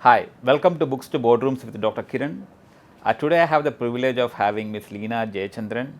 Hi, welcome to Books to Boardrooms with Dr. Kiran. Today I have the privilege of having Ms. Leenna Jayachaandran.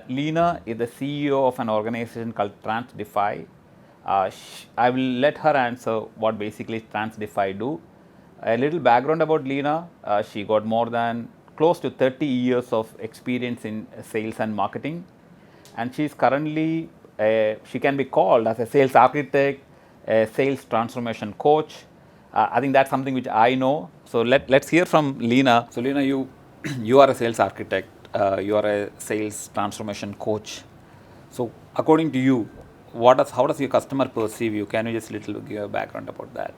Leenna is the CEO of an organization called Transdefy. I will let her answer what basically Transdefy do. A little background about Leenna. She got more than close to 30 years of experience in sales and marketing, and she is currently she can be called as a sales architect, a sales transformation coach. I think that's something which I know. So let's hear from Leenna. So Leenna, you you are a sales architect. You are a sales transformation coach. So according to you, how does your customer perceive you? Can you just little give a background about that?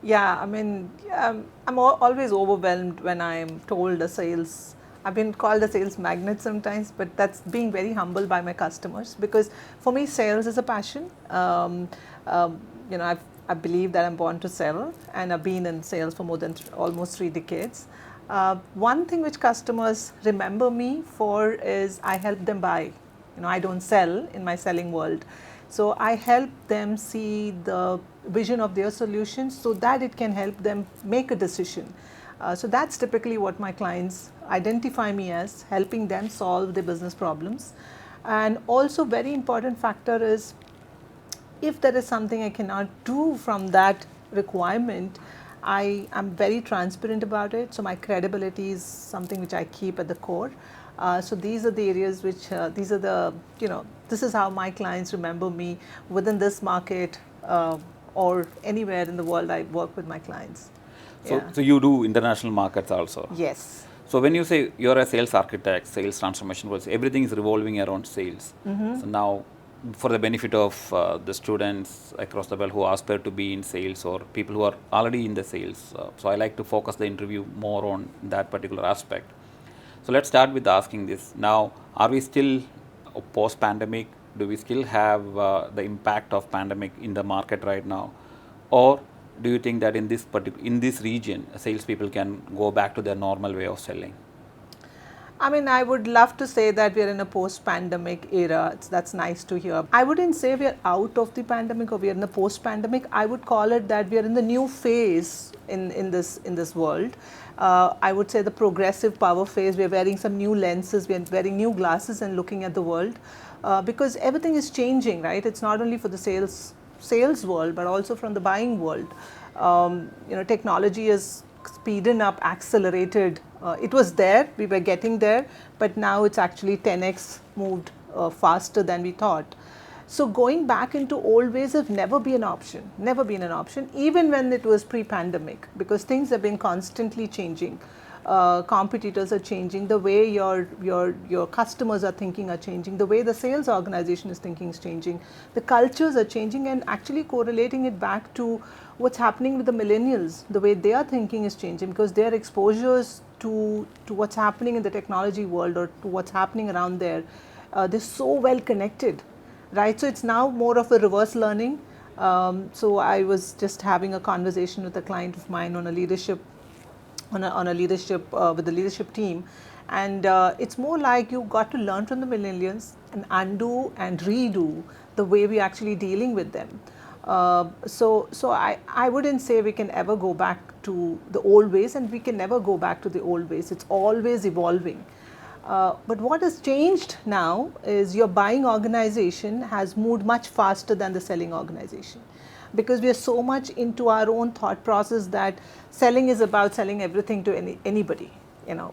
Yeah, I mean, I'm always overwhelmed when I'm told a sales. I've been called a sales magnet sometimes, but that's being very humble by my customers because for me, sales is a passion. I believe that I'm born to sell, and I've been in sales for more than almost 3 decades. One thing which customers remember me for is I help them buy. I don't sell in my selling world. So I help them see the vision of their solution so that it can help them make a decision. So that's typically what my clients identify me as, helping them solve their business problems. And also very important factor is if there is something I cannot do from that requirement, I am very transparent about it. So my credibility is something which I keep at the core. So these are the areas which this is how my clients remember me within this market or anywhere in the world I work with my clients. So you do international markets also. Yes. So when you say you're a sales architect, sales transformation, everything is revolving around sales. So now, for the benefit of the students across the world who aspire to be in sales or people who are already in the sales, so I like to focus the interview more on that particular aspect. So let's start with asking this. Now, are we still post-pandemic? Do we still have the impact of pandemic in the market right now, or do you think that in this region, salespeople can go back to their normal way of selling? I mean, I would love to say that we are in a post-pandemic era. That's nice to hear. I wouldn't say we are out of the pandemic or we are in the post-pandemic. I would call it that we are in the new phase in this world. I would say the progressive power phase. We are wearing some new lenses. We are wearing new glasses and looking at the world because everything is changing, right? It's not only for the sales world, but also from the buying world. Technology is speeding up, accelerated. It was there, we were getting there, but now it's actually 10x moved faster than we thought. So going back into old ways have never been an option, even when it was pre-pandemic, because things have been constantly changing. Competitors are changing, the way your customers are thinking are changing, the way the sales organization is thinking is changing, the cultures are changing, and actually correlating it back to what's happening with the millennials, the way they are thinking is changing because their exposures to what's happening in the technology world or to what's happening around there, they're so well connected, right? So it's now more of a reverse learning. So I was just having a conversation with a client of mine on a leadership with the leadership team, and it's more like you got to learn from the millennials and undo and redo the way we're actually dealing with them. So I wouldn't say we can ever go back to the old ways, and we can never go back to the old ways. It's always evolving. But what has changed now is your buying organization has moved much faster than the selling organization, because we are so much into our own thought process that selling is about selling everything to anybody.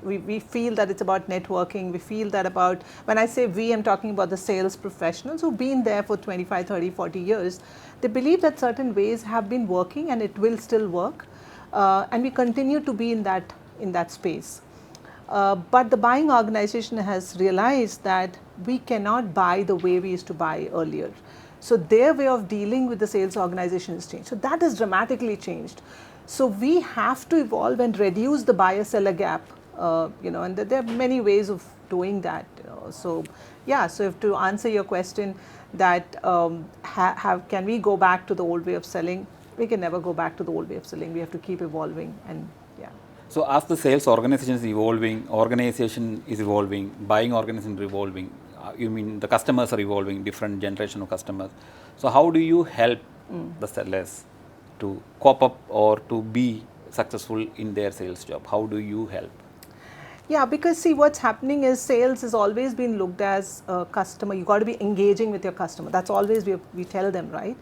We feel that it's about networking. We feel that about, when I say we, I'm talking about the sales professionals who've been there for 25, 30, 40 years. They believe that certain ways have been working and it will still work. And we continue to be in that space. But the buying organization has realized that we cannot buy the way we used to buy earlier. So their way of dealing with the sales organization has changed. So that has dramatically changed. So we have to evolve and reduce the buyer-seller gap. And there are many ways of doing that. So if to answer your question, that can we go back to the old way of selling? We can never go back to the old way of selling. We have to keep evolving, and yeah. So as the sales organization is evolving, buying organization is evolving, you mean the customers are evolving, different generation of customers. So how do you help the sellers to cope up or to be successful in their sales job? How do you help? Yeah, because see, what's happening is sales has always been looked as a customer. You got to be engaging with your customer. That's always we tell them, right?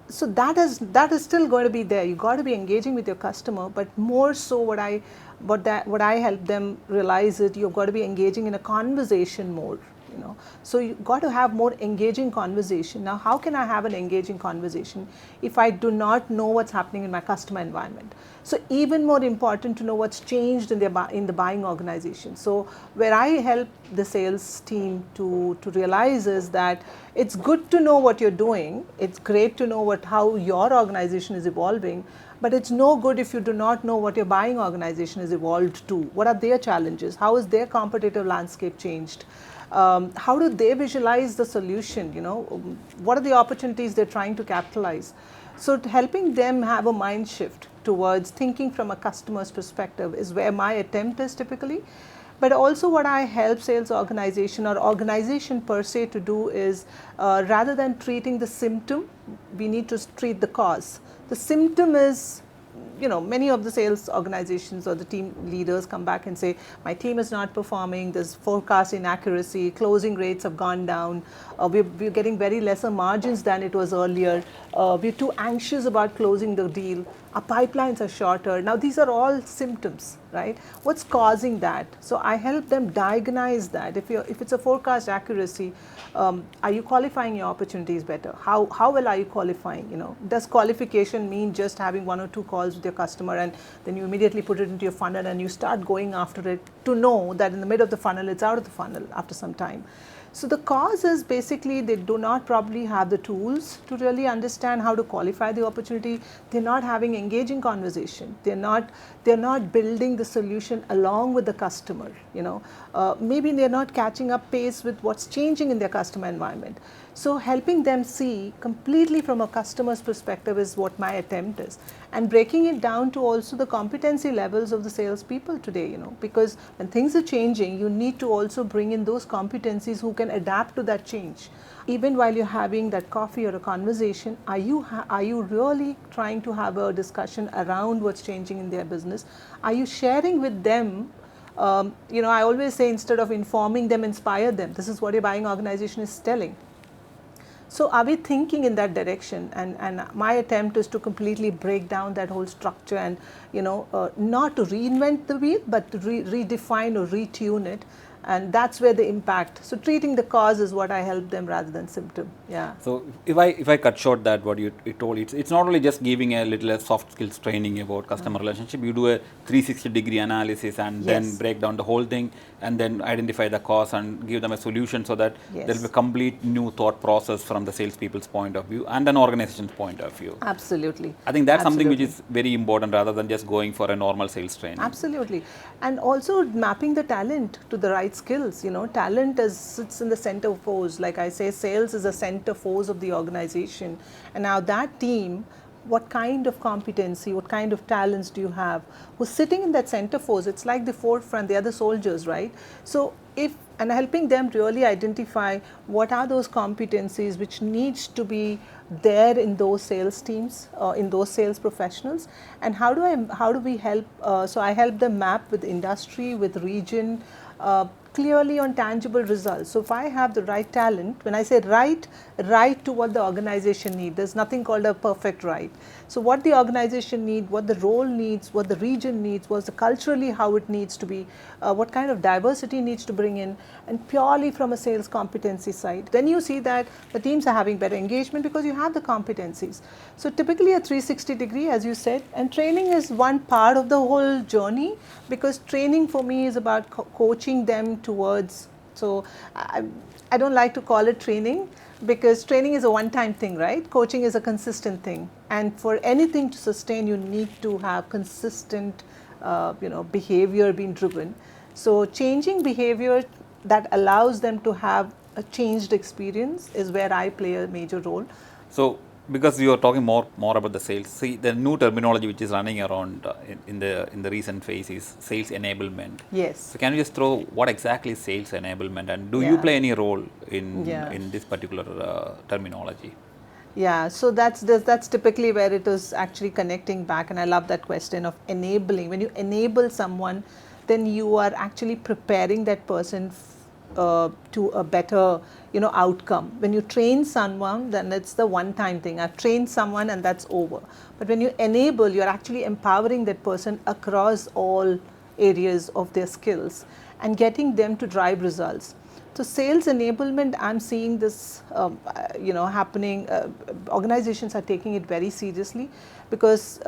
So that is still going to be there. You got to be engaging with your customer, but more so, what I help them realize is you've got to be engaging in a conversation more. So you got to have more engaging conversation. Now, how can I have an engaging conversation if I do not know what's happening in my customer environment? So even more important to know what's changed in the buying organization. So where I help the sales team to realize is that it's good to know what you're doing. It's great to know how your organization is evolving, but it's no good if you do not know what your buying organization has evolved to. What are their challenges? How is their competitive landscape changed? How do they visualize the solution? What are the opportunities they're trying to capitalize? So helping them have a mind shift towards thinking from a customer's perspective is where my attempt is typically. But also what I help sales organization or organization per se to do is rather than treating the symptom, we need to treat the cause. The symptom is, many of the sales organizations or the team leaders come back and say, my team is not performing, there's forecast inaccuracy, closing rates have gone down, we're getting very lesser margins than it was earlier, we're too anxious about closing the deal, our pipelines are shorter. Now these are all symptoms, right? What's causing that? So I help them diagnose that. If it's a forecast accuracy, are you qualifying your opportunities better? How well are you qualifying? Does qualification mean just having 1 or 2 calls with your customer and then you immediately put it into your funnel and you start going after it to know that in the middle of the funnel it's out of the funnel after some time? So the cause is basically they do not probably have the tools to really understand how to qualify the opportunity. They're not having engaging conversation. They're not building the solution along with the customer. Maybe they're not catching up pace with what's changing in their customer environment. So helping them see completely from a customer's perspective is what my attempt is, and breaking it down to also the competency levels of the salespeople today. Because when things are changing, you need to also bring in those competencies who can adapt to that change. Even while you're having that coffee or a conversation, are you really trying to have a discussion around what's changing in their business? Are you sharing with them? I always say, instead of informing them, inspire them. This is what your buying organization is telling. So are we thinking in that direction? And my attempt is to completely break down that whole structure and, not to reinvent the wheel, but to redefine or retune it. And that's where the impact. So treating the cause is what I help them rather than symptom. Yeah. So if I cut short that what you told, it's not only just giving a little soft skills training about customer relationship. You do a 360-degree analysis and then break down the whole thing and then identify the cause and give them a solution so that there will be a complete new thought process from the salespeople's point of view and an organization's point of view. Absolutely. I think that's something which is very important rather than just going for a normal sales training. Absolutely. And also mapping the talent to the right skills. Talent sits in the center force. Like I say, sales is a center force of the organization. And now that team, what kind of competency, what kind of talents do you have? Who's sitting in that center force? It's like the forefront, they are the soldiers, right? So and helping them really identify what are those competencies which needs to be there in those sales teams, in those sales professionals, and how do we help? So I help them map with industry, with region, clearly on tangible results. So if I have the right talent, when I say right to what the organization needs, there's nothing called a perfect right. So what the organization needs, what the role needs, what the region needs, what's the culturally how it needs to be, what kind of diversity needs to bring in, and purely from a sales competency side. Then you see that the teams are having better engagement because you have the competencies. So typically a 360-degree, as you said, and training is one part of the whole journey, because training for me is about coaching them towards, so I don't like to call it training, because training is a one-time thing, right? Coaching is a consistent thing, and for anything to sustain, you need to have consistent, behavior being driven. So changing behavior that allows them to have a changed experience is where I play a major role. So because you are talking more about the sales, see the new terminology which is running around in the recent phase is sales enablement. Yes. So can you just throw what exactly is sales enablement, and do you play any role in this particular terminology? Yeah, so that's typically where it is actually connecting back, and I love that question of enabling. When you enable someone, then you are actually preparing that person to a better, outcome. When you train someone, then it's the one-time thing. I've trained someone and that's over. But when you enable, you're actually empowering that person across all areas of their skills and getting them to drive results. So sales enablement, I'm seeing this, happening. Organizations are taking it very seriously because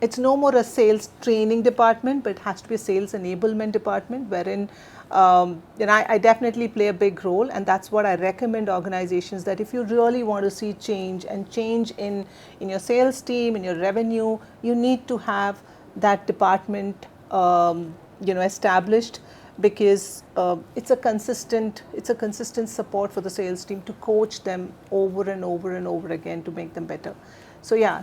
it's no more a sales training department, but it has to be a sales enablement department, wherein I definitely play a big role, and that's what I recommend organizations, that if you really want to see change and change in your sales team, in your revenue, you need to have that department established, because it's a consistent support for the sales team to coach them over and over and over again to make them better. So yeah,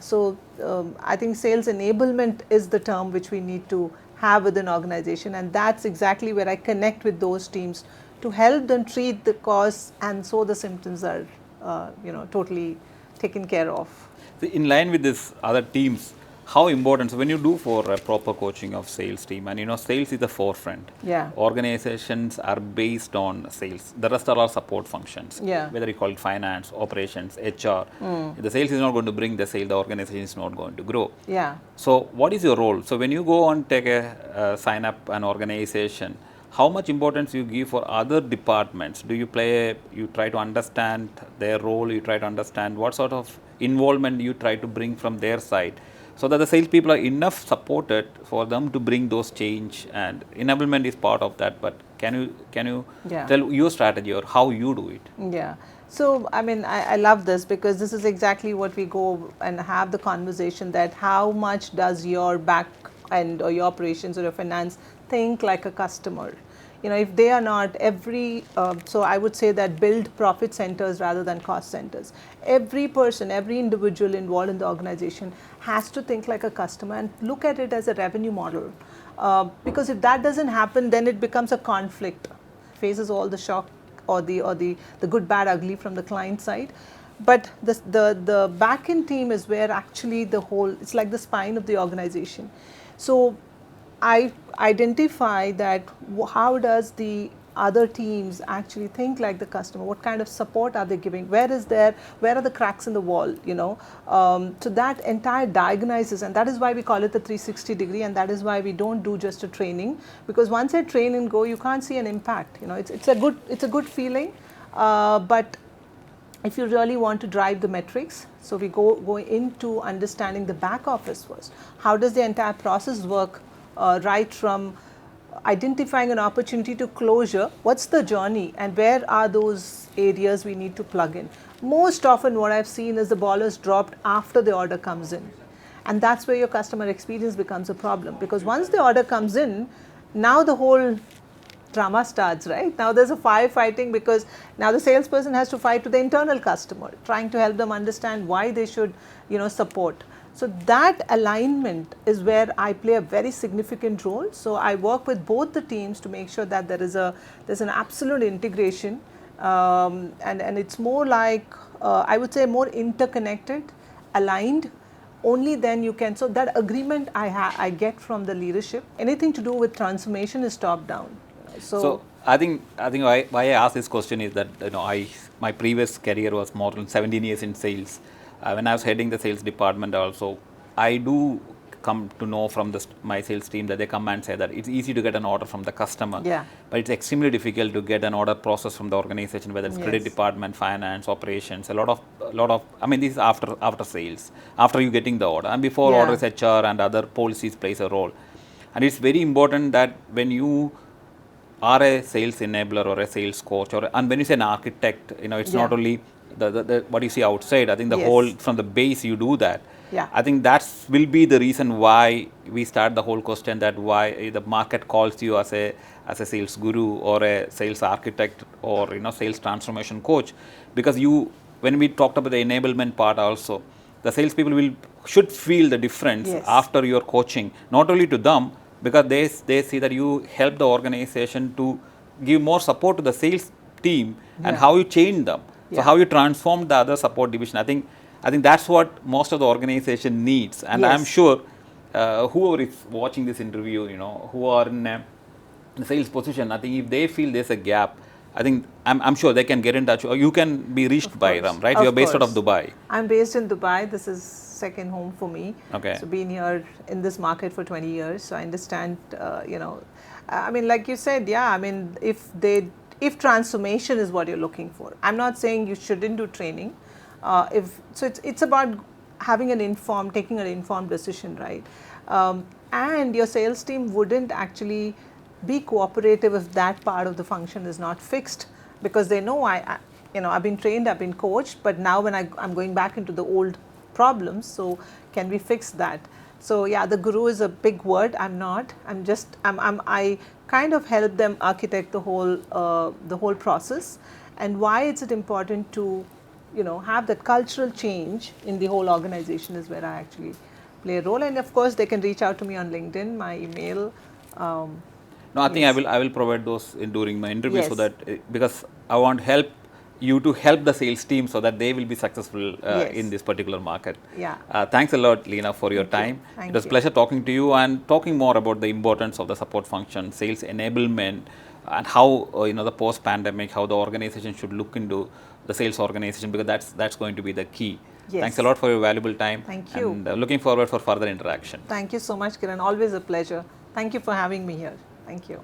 I think sales enablement is the term which we need to have within organization, and that's exactly where I connect with those teams to help them treat the cause, and so the symptoms are totally taken care of. So in line with this other teams, how important, so when you do for a proper coaching of sales team, and sales is the forefront. Yeah. Organizations are based on sales. The rest are all support functions. Yeah. Whether you call it finance, operations, HR. If the sales is not going to bring the sale, the organization is not going to grow. Yeah. So what is your role? So when you go on take a sign up an organization, how much importance you give for other departments? Do you you try to understand their role, you try to understand what sort of involvement you try to bring from their side, so that the salespeople are enough supported for them to bring those change, and enablement is part of that. But can you Yeah. tell your strategy or how you do it? Yeah. So, I mean, I love this, because this is exactly what we go and have the conversation, that how much does your back end or your operations or your finance think like a customer? If they are not, so I would say that build profit centers rather than cost centers. Every person, every individual involved in the organization has to think like a customer and look at it as a revenue model. Because if that doesn't happen, then it becomes a conflict, faces all the shock or the good, bad, ugly from the client side. But the back end team is where actually it's like the spine of the organization. So I identify that how does the other teams actually think like the customer, what kind of support are they giving, where are the cracks in the wall, so that entire diagnosis, and that is why we call it the 360 degree, and that is why we don't do just a training, because once I train and go, you can't see an impact. It's a good feeling, but if you really want to drive the metrics, so we go into understanding the back office first. How does the entire process work, right from identifying an opportunity to closure? What's the journey, and where are those areas we need to plug in? Most often what I've seen is the ball is dropped after the order comes in, and that's where your customer experience becomes a problem, because once the order comes in, now the whole drama starts, right? Now there's a firefighting, because now the salesperson has to fight to the internal customer, trying to help them understand why they should, support. So that alignment is where I play a very significant role. So I work with both the teams to make sure that there's an absolute integration, and it's more like, I would say, more interconnected, aligned. Only then you can. So that agreement I get from the leadership. Anything to do with transformation is top down. So I think why I asked this question is that my previous career was more than 17 years in sales. When I was heading the sales department also, I do come to know from my sales team that they come and say that it's easy to get an order from the customer, yeah, but it's extremely difficult to get an order process from the organization, whether it's yes, credit department, finance, operations, a lot of. I mean, this is after sales, after you getting the order, and before yeah, orders, HR and other policies plays a role, and it's very important that when you are a sales enabler or a sales coach, and when you say an architect, it's yeah, not only the what you see outside. I think the yes, whole from the base you do that. Yeah. I think that will be the reason why we start the whole question, that why the market calls you as a sales guru or a sales architect or sales transformation coach, because when we talked about the enablement part also, the salespeople should feel the difference, yes, after your coaching, not only to them, because they see that you help the organization to give more support to the sales team, and yeah, how you change them. So Yeah. how you transform the other support division, I think that's what most of the organization needs. And I'm Yes. sure whoever is watching this interview, who are in a sales position, I think if they feel there's a gap, I think I'm sure they can get in touch, or you can be reached Of by course. them, right? Of You're based out of course. Dubai. I'm based in Dubai. This is second home for me. Okay. So been here in this market for 20 years. So I understand, I mean, like you said, yeah, I mean, if transformation is what you're looking for, I'm not saying you shouldn't do training. It's about taking an informed decision, right? And your sales team wouldn't actually be cooperative if that part of the function is not fixed, because they know I've been trained, I've been coached, but now when I'm going back into the old problems, so can we fix that? So yeah, the guru is a big word. I'm not. I kind of help them architect the whole process, and why is it important to have that cultural change in the whole organization is where I actually play a role. And of course, they can reach out to me on LinkedIn, my email. No, I think Yes. I will provide those during my interview, so Yes. that because I want help you to help the sales team so that they will be successful Yes. in this particular market. Yeah. Thanks a lot, Leenna, for your Thank you. time. Thank It was you. pleasure talking to you and talking more about the importance of the support function, sales enablement, and how the post pandemic, how the organization should look into the sales organization, because that's going to be the key. Yes. Thanks a lot for your valuable time. Thank you. And looking forward for further interaction. Thank you so much, Kiran. Always a pleasure. Thank you for having me here. Thank you.